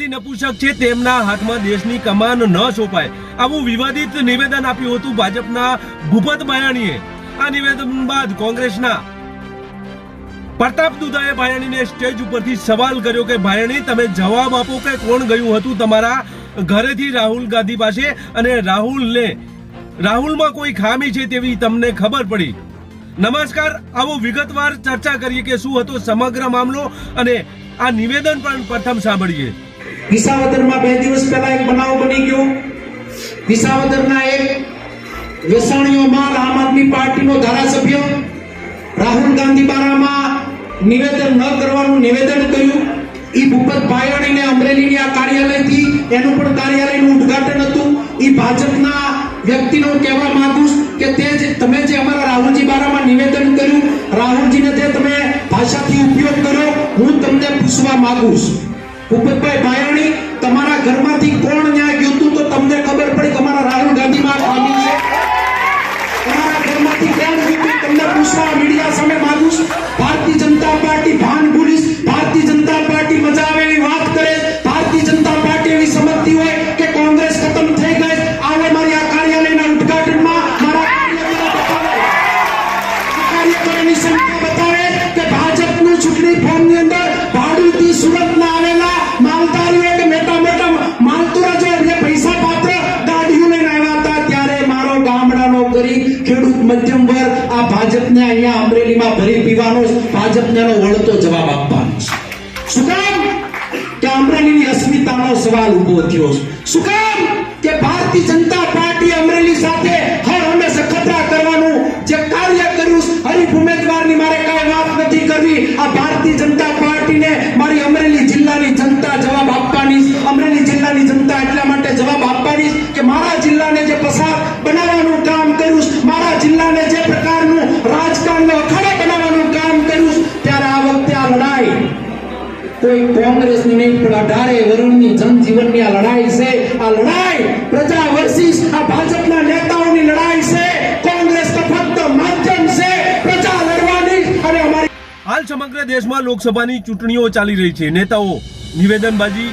જાતિ નપુંસક છે તેમના હાથમાં દેશની કમાન ન સોંપાય, આવું વિવાદિત નિવેદન આપ્યું હતું ભાજપના ભૂપત બાયણીએ. આ નિવેદન બાદ કોંગ્રેસના પ્રતાપ દુધાએ ભાયણીને સ્ટેજ ઉપરથી સવાલ કર્યો કે ભાયણી, તમે જવાબ આપો કે કોણ ગયું હતું તમારા ઘરેથી રાહુલ ગાંધી પાસે અને રાહુલમાં કોઈ ખામી છે તેવી તમને ખબર પડી? નમસ્કાર, આવો વિગતવાર ચર્ચા કરીએ કે શું હતો સમગ્ર મામલો અને આ નિવેદન પણ પ્રથમ સાંભળીએ. વિસાવદરમાં 2 દિવસ પહેલા એક બનાવ બની ગયો. વિસાવદરના એક વેસાણીઓ માલ આમ આદમી પાર્ટીનો ધારાસભ્ય રાહુલ ગાંધી બારામાં નિવેદન ન કરવાનું નિવેદન કર્યું. ઈ ભૂપત ભાયણીને અમરેલીની આ કાર્યાલયથી એનું પણ કાર્યાલયનું ઉદ્ઘાટન હતું. ઈ ભાજપના વ્યક્તિનો કહેવા માંગુ કે તમે જે અમારા રાહુલજી બારામાં નિવેદન કર્યું, રાહુલજીને જે તમે ભાષાથી ઉપયોગ કર્યો, હું તમને પૂછવા માંગુ છું, ભૂપતભાઈ ભાયણી, તમારા ઘરમાંથી કોણ ન્યાય ગયું હતું તો તમને ખબર પડી કે અમારા રાહુલ ગાંધીમાં ખામી છે? તમારા ઘરમાંથી કોણ ગયું તમને પૂછવા મીડિયા સામે માંગુ છું. ભારતીય જનતા પાર્ટી ભાન ભૂલીશ, ભારતીય જનતા પાર્ટી મજા આવે એવી વાત કરે, ભારતીય જનતા પાર્ટી એવી સમજતી હોય કે કોંગ્રેસ ખતમ થઈ ગઈ, આવે મારી આ કાર્યાલયના ઉદ્ઘાટનમાં મારા કાર્યકરોની સંખ્યા બતાવે કે ભાજપનું ચૂંટણી ફોર્મની અંદર ભાડુથી સુરતના આવેલા માલધારીઓ કે મોટા માલતુરા જે પૈસા પાત્ર ગાડીઓ લઈને આવ્યા હતા, ત્યારે મારો ગામડાનો ગરીબ ખેડૂત મધ્યમ વર્ગ આ ભાજપને અહીંયા અમરેલીમાં ભરી પીવાનો, ભાજપને વળતો જવાબ આપવાનો છે. શું કામ? કે અમરેલીની અસ્મિતાનો સવાલ ઉભો થયો છે. શું કામ? કે ભારતીય જનતા પાર્ટી અમરેલી સાથે હર હંમેશા ખતરા કરવાનું જે કાર્ય કર્યું, હરીફ ઉમેદવારની મારે કાંઈ વાત નથી કરવી. આ ભારતીય જનતા પાર્ટીને મારી અમરેલી જિલ્લાની જનતા જવાબ આપવાની. અમરેલી જિલ્લાની જનતા એટલા માટે જવાબ આપવાની કે મારા જિલ્લાને જે પસાર બનાવવાનું કામ કર્યું, મારા જિલ્લાને જે પ્રકારનું રાજકારણનો અખાડા બનાવવાનું કામ કર્યું, ત્યારે આ વખતે આ લડાઈ કોઈ કોંગ્રેસની નહીં પણ 18 વર્ષની જનજીવનની આ લડાઈ છે. આ લડાઈ પ્રજા વર્સિસ આ ભાજપના નેતાઓની લડાઈ છે. કોંગ્રેસ તો ફક્ત માધ્યમ છે, પ્રજા લડવાની. અને અમારી હાલ સમગ્ર દેશમાં લોકસભાની ચૂંટણીઓ ચાલી રહી છે. નેતાઓ નિવેદનબાજી,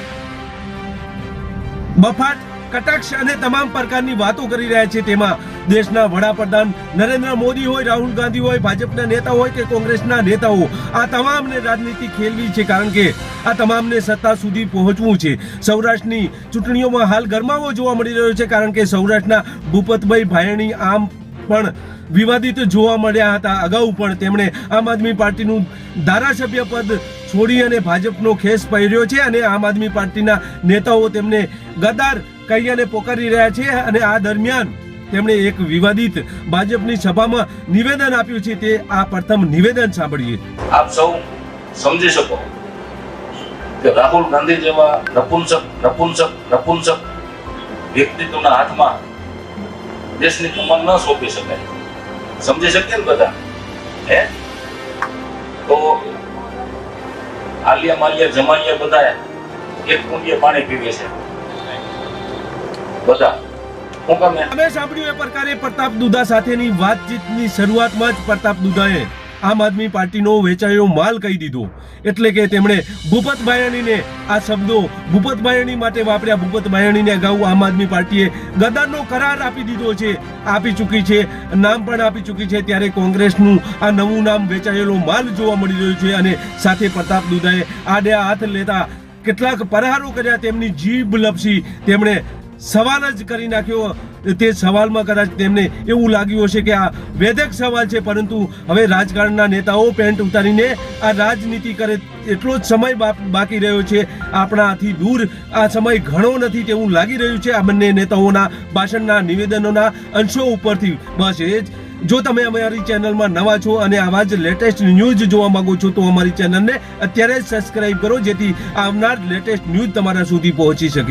બફાટ, કટાક્ષ અને તમામ પ્રકારની વાતો કરી રહ્યા છે. તેમાં દેશના વડાપ્રધાન નરેન્દ્ર મોદી હોય, રાહુલ ગાંધી હોય, ભાજપના નેતા હોય કે કોંગ્રેસના નેતાઓ, આ તમામને રાજનીતિ ખેલવી છે, કારણ કે આ તમામને સત્તા સુધી પહોંચવું છે. સૌરાષ્ટ્રની ચૂંટણીઓમાં હાલ ગરમાવો જોવા મળી રહ્યો છે, કારણ કે સૌરાષ્ટ્રના ભૂપતભાઈ ભાયણી આમ પણ વિવાદિત જોવા મળ્યા હતા. અગાઉ પણ તેમણે આમ આદમી પાર્ટીનું ધારાસભ્ય પદ છોડી અને ભાજપનો ખેસ પહેર્યો છે અને આમ આદમી પાર્ટીના નેતાઓ તેમને ગદ્દાર કહી અને પોકારી રહ્યા છે. અને આ દરમિયાન તેમણે એક વિવાદિત ભાજપની સભામાં નિવેદન આપ્યું છે. તે આ પ્રથમ નિવેદન સાંભળીએ. આપ સૌ સમજી શકો કે રાહુલ ગાંધી જેવા નપુંસક વ્યક્તિત્વના હાથમાં દેશની કમાન ન સોંપી શકાય. સમજી શકીએ ને બધા? તો આલિયા માલિયા જમાલિયા બધા એક કુંડીએ પાણી પીવે છે બધા. અમે સાંભળ્યું એ પ્રકારે પ્રતાપ દુધા સાથેની વાતચીતની શરૂઆતમાં જ પ્રતાપ દુધાએ આમ આદમી પાર્ટીનો વેચાયો માલ કહી દીધો. એટલે કે તેમણે ભૂપત ભાયણીને આ શબ્દો ભૂપત ભાયણી માટે વાપર્યા. ભૂપત ભાયણીને અગાઉ આમ આદમી પાર્ટીએ ગદ્દારનો કરાર આપી દીધો છે, આપી ચૂકી છે, નામ પણ આપી ચૂકી છે. ત્યારે કોંગ્રેસનું આ નવું નામ વેચાયેલો માલ જોવા મળી રહ્યું છે. અને સાથે પ્રતાપ દુધાએ આડે હાથ લેતા કેટલાક પ્રહારો કર્યા. તેમની જીભ લપસી તેમણે સવાલ જ કરી નાખ્યો. તે સવાલમાં કદાચ તેમને એવું લાગ્યું હશે કે આ વેધક સવાલ છે, પરંતુ હવે રાજકારણના નેતાઓ પેન્ટ ઉતારીને આ રાજનીતિ કરે એટલો જ સમય બાકી રહ્યો છે. આપણાથી દૂર આ સમય ઘણો નથી તેવું લાગી રહ્યું છે આ બંને નેતાઓના ભાષણના નિવેદનોના અંશો ઉપરથી. બસ એ જ. જો તમે અમારી ચેનલમાં નવા છો અને આવા જ લેટેસ્ટ ન્યૂઝ જોવા માંગો છો તો અમારી ચેનલને અત્યારે જ સબસ્ક્રાઇબ કરો, જેથી આવનાર લેટેસ્ટ ન્યૂઝ તમારા સુધી પહોંચી શકે.